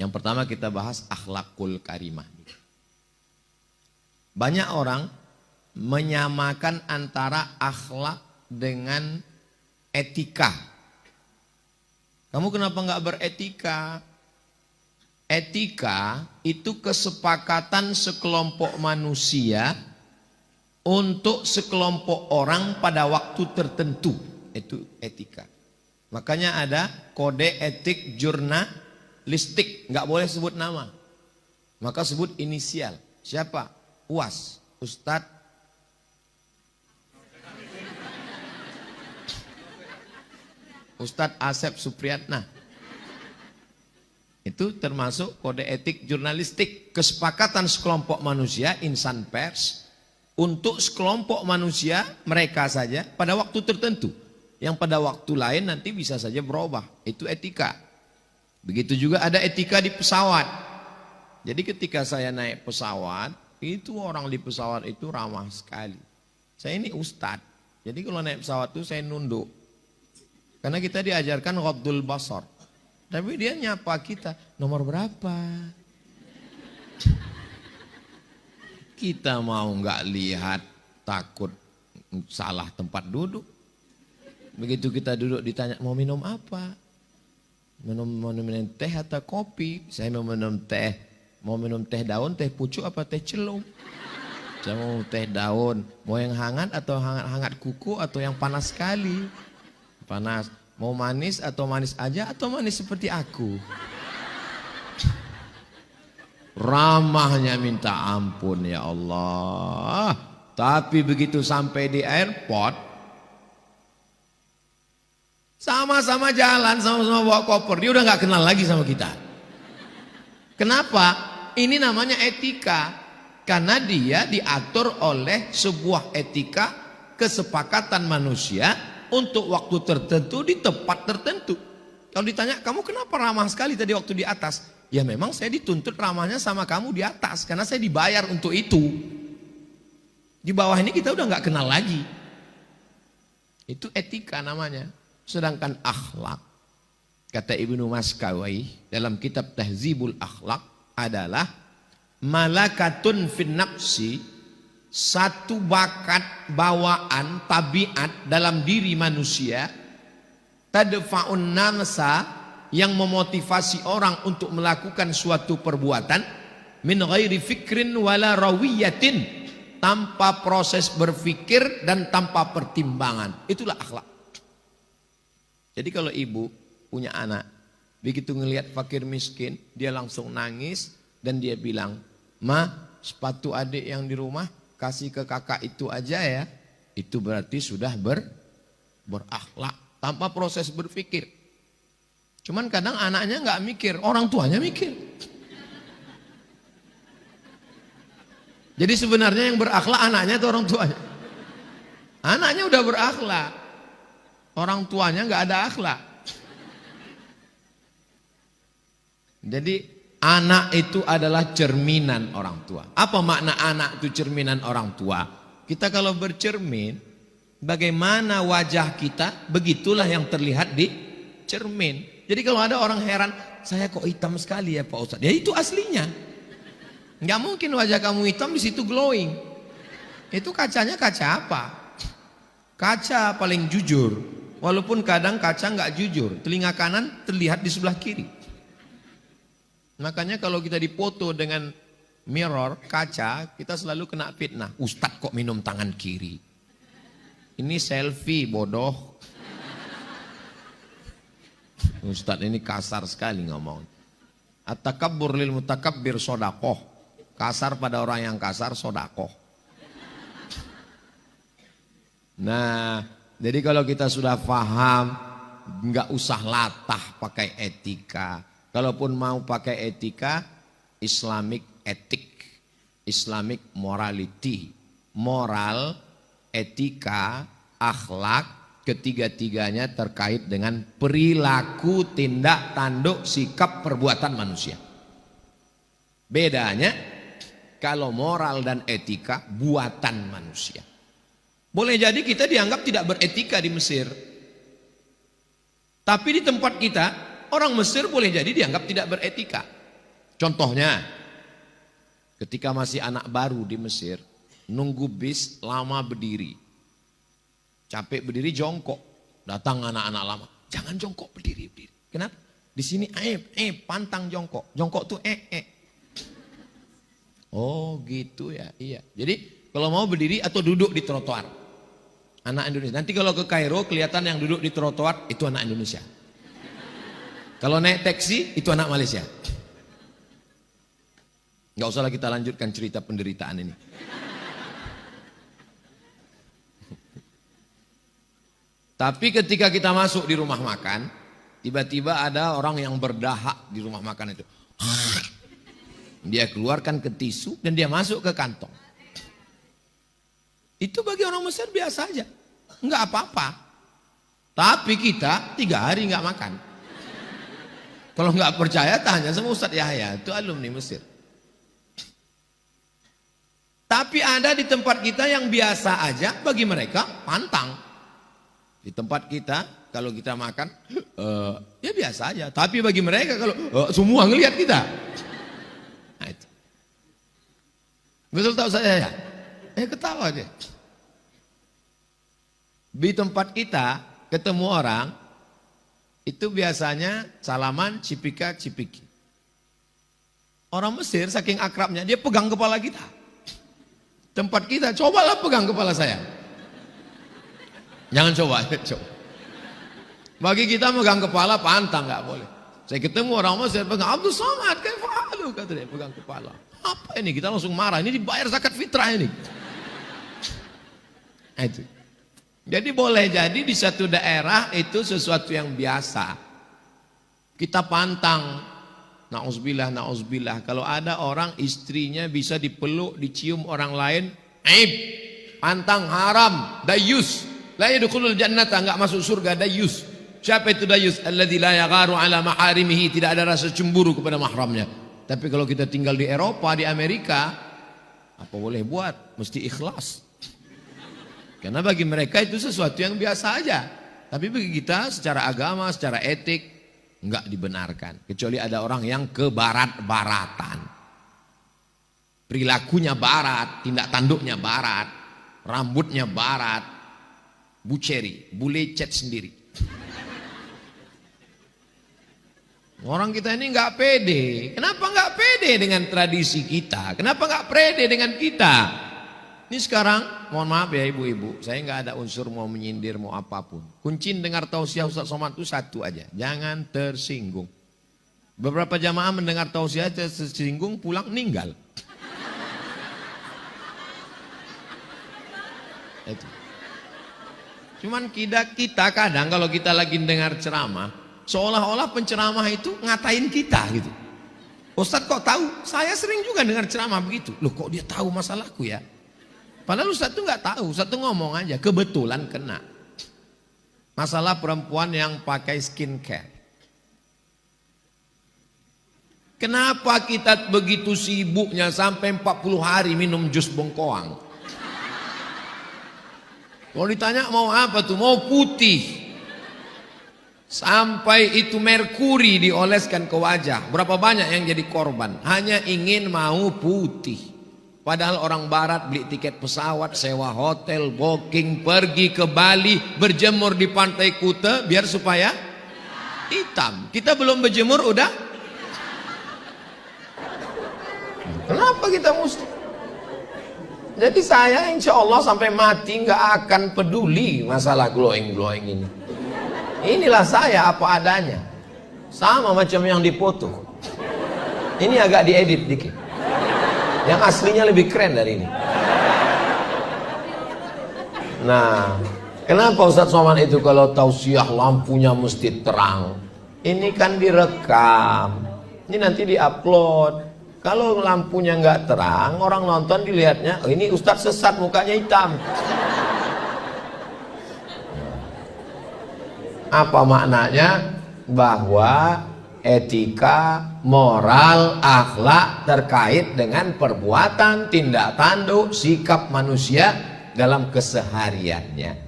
Yang pertama kita bahas akhlakul karimah. Banyak orang menyamakan antara akhlak dengan etika. Kamu kenapa nggak beretika? Etika itu kesepakatan sekelompok manusia untuk sekelompok orang pada waktu tertentu. Itu etika. Makanya ada kode etik jurnalistik. Nggak boleh sebut nama. Maka sebut inisial. Siapa? UAS. Ustadz Asep Supriyatna. Itu termasuk kode etik jurnalistik. Kesepakatan sekelompok manusia, insan pers, untuk sekelompok manusia, mereka saja, pada waktu tertentu. Yang pada waktu lain nanti bisa saja berubah. Itu etika. Begitu juga ada etika di pesawat. Jadi ketika saya naik pesawat, itu orang di pesawat itu ramah sekali. Saya ini ustadz. Jadi kalau naik pesawat itu saya nunduk. Karena kita diajarkan ghaddul basar. Tapi dia nyapa kita, nomor berapa? Kita mau nggak lihat, takut salah tempat duduk. Begitu kita duduk ditanya, mau minum apa? Mau minum teh atau kopi? Saya mau minum teh. Mau minum teh daun, teh pucuk apa teh celung? Saya mau teh daun. Mau yang hangat atau hangat kuku atau yang panas sekali? Panas. Mau manis atau manis aja atau manis seperti aku? Ramahnya minta ampun ya Allah. Tapi begitu sampai di airport, sama-sama jalan, sama-sama bawa koper. Dia udah gak kenal lagi sama kita. Kenapa? Ini namanya etika. Karena dia diatur oleh sebuah etika kesepakatan manusia untuk waktu tertentu di tempat tertentu. Kalau ditanya, kamu kenapa ramah sekali tadi waktu di atas? Ya memang saya dituntut ramahnya sama kamu di atas. Karena saya dibayar untuk itu. Di bawah ini kita udah gak kenal lagi. Itu etika namanya. Sedangkan akhlak, kata Ibnu Maskawai dalam kitab Tahzibul Akhlak, adalah malakatun fin nafsi, satu bakat, bawaan, tabiat dalam diri manusia, tadfa'un namsa, yang memotivasi orang untuk melakukan suatu perbuatan, min ghairi fikrin wala rawiyatin, tanpa proses berpikir dan tanpa pertimbangan. Itulah akhlak. Jadi kalau ibu punya anak, begitu ngelihat fakir miskin, dia langsung nangis dan dia bilang, "Ma, sepatu adik yang di rumah kasih ke kakak itu aja ya." Itu berarti sudah berakhlak tanpa proses berpikir. Cuman kadang anaknya nggak mikir, orang tuanya mikir. Jadi sebenarnya yang berakhlak anaknya atau orang tuanya? Anaknya udah berakhlak, orang tuanya nggak ada akhlak. Jadi anak itu adalah cerminan orang tua. Apa makna anak itu cerminan orang tua? Kita kalau bercermin, bagaimana wajah kita, begitulah yang terlihat di cermin. Jadi kalau ada orang heran, saya kok hitam sekali ya Pak Ustadz? Ya itu aslinya. Nggak mungkin wajah kamu hitam di situ glowing. Itu kacanya kaca apa? Kaca paling jujur. Walaupun kadang kaca nggak jujur. Telinga kanan terlihat di sebelah kiri. Makanya kalau kita dipoto dengan mirror, kaca, kita selalu kena fitnah. Ustadz kok minum tangan kiri? Ini selfie, bodoh. Ustadz ini kasar sekali ngomong. At-takabbur lil mutakabbir sodakoh. Kasar pada orang yang kasar, sodakoh. Nah, jadi kalau kita sudah paham, nggak usah latah pakai etika. Kalaupun mau pakai etika, Islamic ethic, Islamic morality, moral, etika, akhlak, ketiga-tiganya terkait dengan perilaku, tindak, tanduk, sikap, perbuatan manusia. Bedanya, kalau moral dan etika, buatan manusia. Boleh jadi kita dianggap tidak beretika di Mesir. Tapi di tempat kita, orang Mesir boleh jadi dianggap tidak beretika. Contohnya, ketika masih anak baru di Mesir, nunggu bis lama berdiri. Capek berdiri jongkok. Datang anak-anak lama. Jangan jongkok, berdiri. Kenapa? Di sini pantang jongkok. Jongkok tuh Oh gitu ya, iya. Jadi kalau mau berdiri atau duduk di trotoar. Anak Indonesia. Nanti kalau ke Kairo kelihatan yang duduk di trotoar itu anak Indonesia. Kalau naik taksi itu anak Malaysia. Nggak usahlah kita lanjutkan cerita penderitaan ini. Tapi ketika kita masuk di rumah makan, tiba-tiba ada orang yang berdahak di rumah makan itu. Dia keluarkan ke tisu dan dia masuk ke kantong. Itu bagi orang Mesir biasa aja, nggak apa-apa. Tapi kita 3 hari nggak makan. Kalau nggak percaya tanya sama Ustadz Yahya, itu alumni Mesir. Tapi ada di tempat kita yang biasa aja, bagi mereka pantang. Di tempat kita kalau kita makan ya biasa aja. Tapi bagi mereka kalau semua ngelihat kita. Nah, itu. Betul tahu saya ya? Ketawa aja. Di tempat kita ketemu orang itu biasanya salaman cipika-cipiki. Orang Mesir saking akrabnya dia pegang kepala kita. Tempat kita, cobalah pegang kepala saya. Jangan coba. Bagi kita megang kepala pantang, nggak boleh. Saya ketemu orang Mesir pegang Abdul Somad, kayak falu kata dia pegang kepala. Apa ini? Kita langsung marah. Ini dibayar zakat fitrah ini. Itu. Jadi boleh jadi di satu daerah itu sesuatu yang biasa. Kita pantang. Na'udzubillah. Kalau ada orang istrinya bisa dipeluk, dicium orang lain, aib, pantang, haram, dayus. La yadkhulul jannata, enggak masuk surga, dayus. Siapa itu dayus? Alladzi la yagharu ala maharimihi, tidak ada rasa cemburu kepada mahramnya. Tapi kalau kita tinggal di Eropa, di Amerika, apa boleh buat? Mesti ikhlas. Karena bagi mereka itu sesuatu yang biasa aja. Tapi bagi kita secara agama, secara etik, enggak dibenarkan. Kecuali ada orang yang ke barat-baratan. Perilakunya barat, tindak tanduknya barat, rambutnya barat, buceri, bule cat sendiri. Orang kita ini enggak pede. Kenapa enggak pede dengan tradisi kita? Kenapa enggak pede dengan kita? Ini sekarang, mohon maaf ya ibu-ibu, saya nggak ada unsur mau menyindir, mau apapun. Kunci dengar tausiah Ustaz Somad itu satu aja, jangan tersinggung. Beberapa jamaah mendengar tausiah tersinggung, pulang meninggal. Itu. Cuman kita kadang kalau kita lagi dengar ceramah, seolah-olah penceramah itu ngatain kita gitu. Ustaz kok tahu? Saya sering juga dengar ceramah begitu. Loh kok dia tahu masalahku ya? Padahal Ustaz itu nggak tahu, Ustaz itu ngomong aja, kebetulan kena. Masalah perempuan yang pakai skincare. Kenapa kita begitu sibuknya sampai 40 hari minum jus bengkoang? Kalau ditanya mau apa tuh? Mau putih. Sampai itu merkuri dioleskan ke wajah. Berapa banyak yang jadi korban? Hanya ingin mau putih. Padahal orang barat beli tiket pesawat, sewa hotel, booking, pergi ke Bali, berjemur di pantai Kuta biar supaya hitam. Kita belum berjemur udah. Kenapa kita mesti? Jadi saya insya Allah sampai mati nggak akan peduli masalah glowing ini. Inilah saya apa adanya. Sama macam yang dipoto. Ini agak diedit dikit. Yang aslinya lebih keren dari ini. Nah, kenapa Ustaz Somad itu kalau tausiah lampunya mesti terang? Ini kan direkam. Ini nanti diupload. Kalau lampunya nggak terang, orang nonton dilihatnya, oh, ini Ustaz sesat mukanya hitam. Apa maknanya? Bahwa etika, moral, akhlak terkait dengan perbuatan, tindak tanduk, sikap manusia dalam kesehariannya.